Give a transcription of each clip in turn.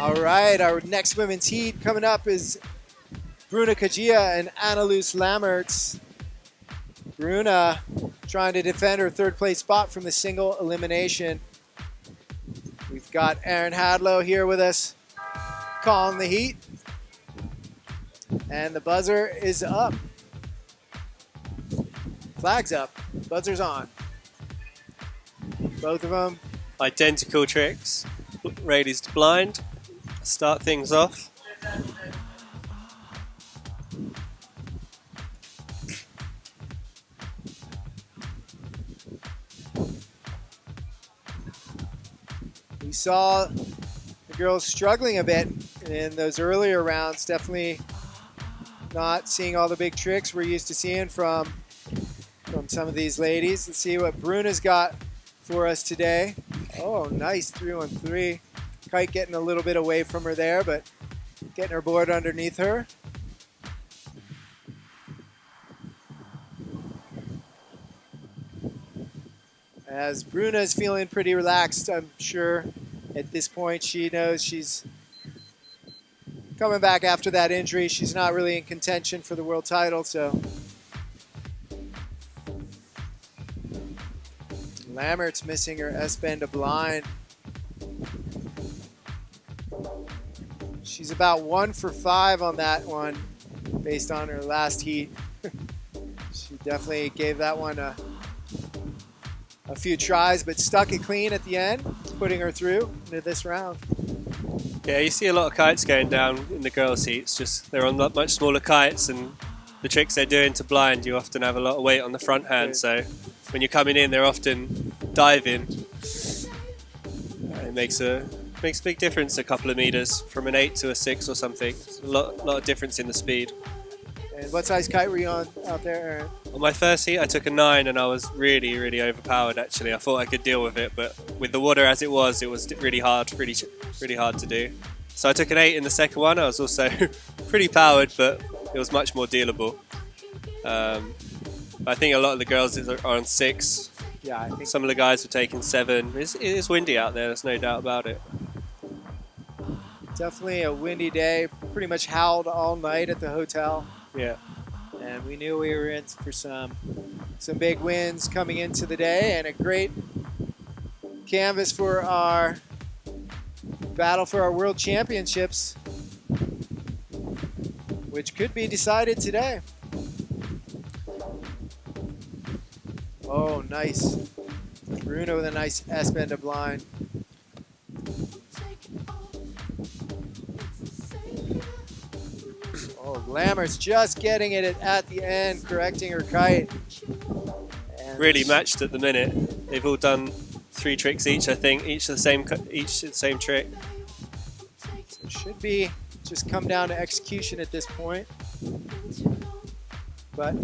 All right, our next women's heat coming up is Bruna Kajiya and Annelous Lammerts. Bruna trying to defend her third place spot from the single elimination. We've got Aaron Hadlow here with us, calling the heat. And the buzzer is up. Flag's up, buzzer's on. Both of them. Identical tricks, ladies to blind. Start things off. We saw the girls struggling a bit in those earlier rounds. Definitely not seeing all the big tricks we're used to seeing from some of these ladies. Let's see what Bruna's got for us today. Oh, nice 3-1-3. Kite getting a little bit away from her there, but getting her board underneath her. As Bruna's feeling pretty relaxed, I'm sure at this point she knows she's coming back after that injury. She's not really in contention for the world title, so. Lammerts missing her S-bend to blind. She's about 1 for 5 on that one based on her last heat. She definitely gave that one a few tries, but stuck it clean at the end, putting her through into this round. Yeah, you see a lot of kites going down in the girls' heats. Just they're on much smaller kites, and the tricks they're doing to blind, you often have a lot of weight on the front hand. So when you're coming in, they're often diving. It makes a big difference, a couple of meters from an 8 to a 6 or something. It's a lot of difference in the speed. And what size kite were you on out there, Aaron? On my first heat, I took a 9, and I was really overpowered. Actually, I thought I could deal with it, but with the water as it was really hard to do. So I took an 8 in the second one. I was also pretty powered, but it was much more dealable. I think a lot of the girls are on 6. Yeah, I think some of the guys were taking 7. It is windy out there. There's no doubt about it. Definitely a windy day. Pretty much howled all night at the hotel. Yeah. And we knew we were in for some big wins coming into the day, and a great canvas for our battle for our world championships, which could be decided today. Oh, nice. Bruna with a nice S-bend to blind. Oh, Lammerts just getting it at the end, correcting her kite. And really matched at the minute. They've all done 3 tricks each, I think, each the same trick. So it should be just come down to execution at this point. But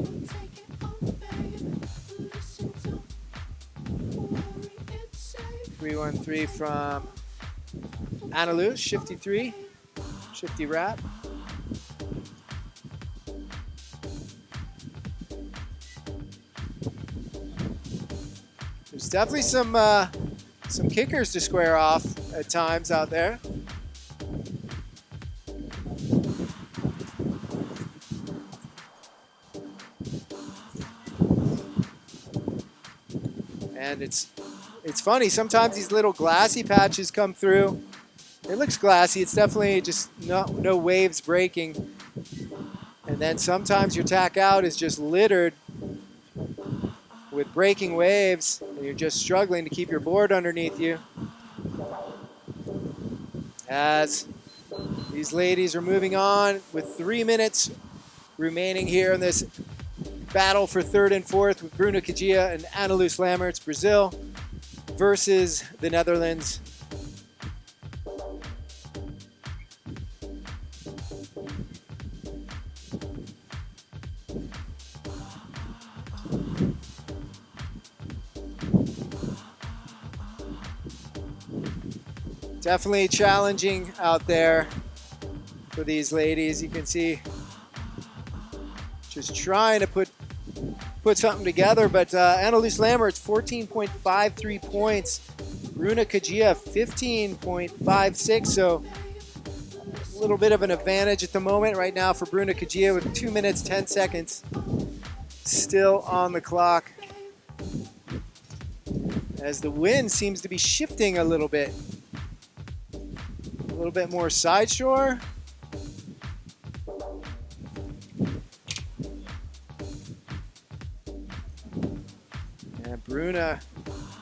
3-1-3 from Annelous, shifty 3, shifty wrap. There's definitely some kickers to square off at times out there. And it's funny, sometimes these little glassy patches come through. It looks glassy, it's definitely just no waves breaking. And then sometimes your tack out is just littered with breaking waves, and you're just struggling to keep your board underneath you. As these ladies are moving on with 3 minutes remaining here in this battle for 3rd and 4th with Bruna Kajiya and Annelous Lammerts, Brazil versus the Netherlands. Definitely challenging out there for these ladies. You can see just trying to put something together, but Annelous Lammerts 14.53 points, Bruna Kajiya 15.56, so little bit of an advantage at the moment right now for Bruna Kajiya with 2 minutes, 10 seconds still on the clock. As the wind seems to be shifting a little bit. A little bit more side shore. And Bruna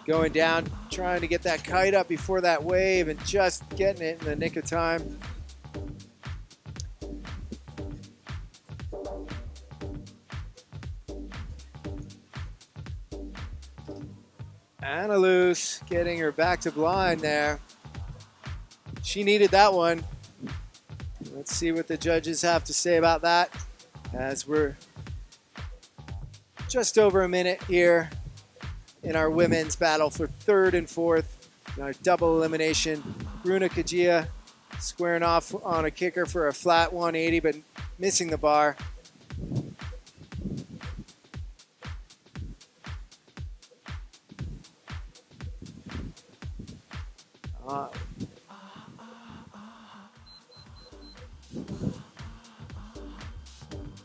going down, trying to get that kite up before that wave and just getting it in the nick of time. Annelous getting her back to blind there. She needed that one. Let's see what the judges have to say about that as we're just over a minute here in our women's battle for third and fourth in our double elimination. Bruna Kajiya squaring off on a kicker for a flat 180 but missing the bar.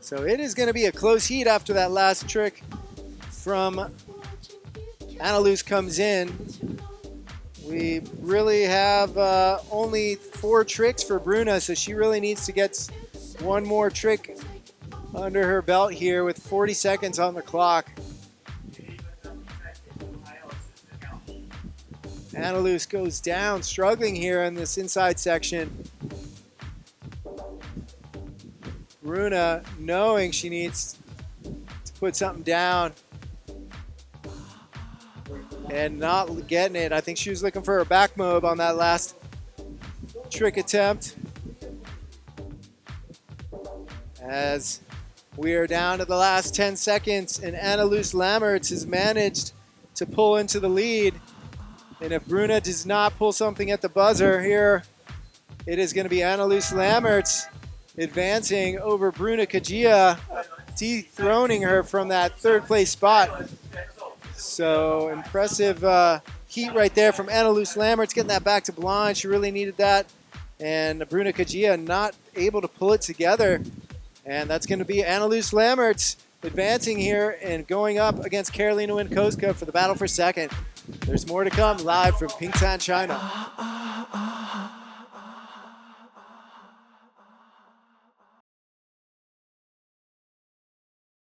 So it is going to be a close heat after that last trick from Annelous comes in. We really have only 4 tricks for Bruna, so she really needs to get one more trick under her belt here with 40 seconds on the clock. Annelous goes down, struggling here in this inside section. Bruna knowing she needs to put something down and not getting it. I think she was looking for a back mob on that last trick attempt. As we are down to the last 10 seconds and Annelous Lammerts has managed to pull into the lead. And if Bruna does not pull something at the buzzer here, it is going to be Annelous Lammerts advancing over Bruna Kajiya, dethroning her from that third place spot. So impressive heat right there from Annelous Lammerts, getting that back to blind. She really needed that. And Bruna Kajiya not able to pull it together. And that's going to be Annelous Lammerts advancing here and going up against Karolina Winkoska for the battle for second. There's more to come live from Pingtan, China.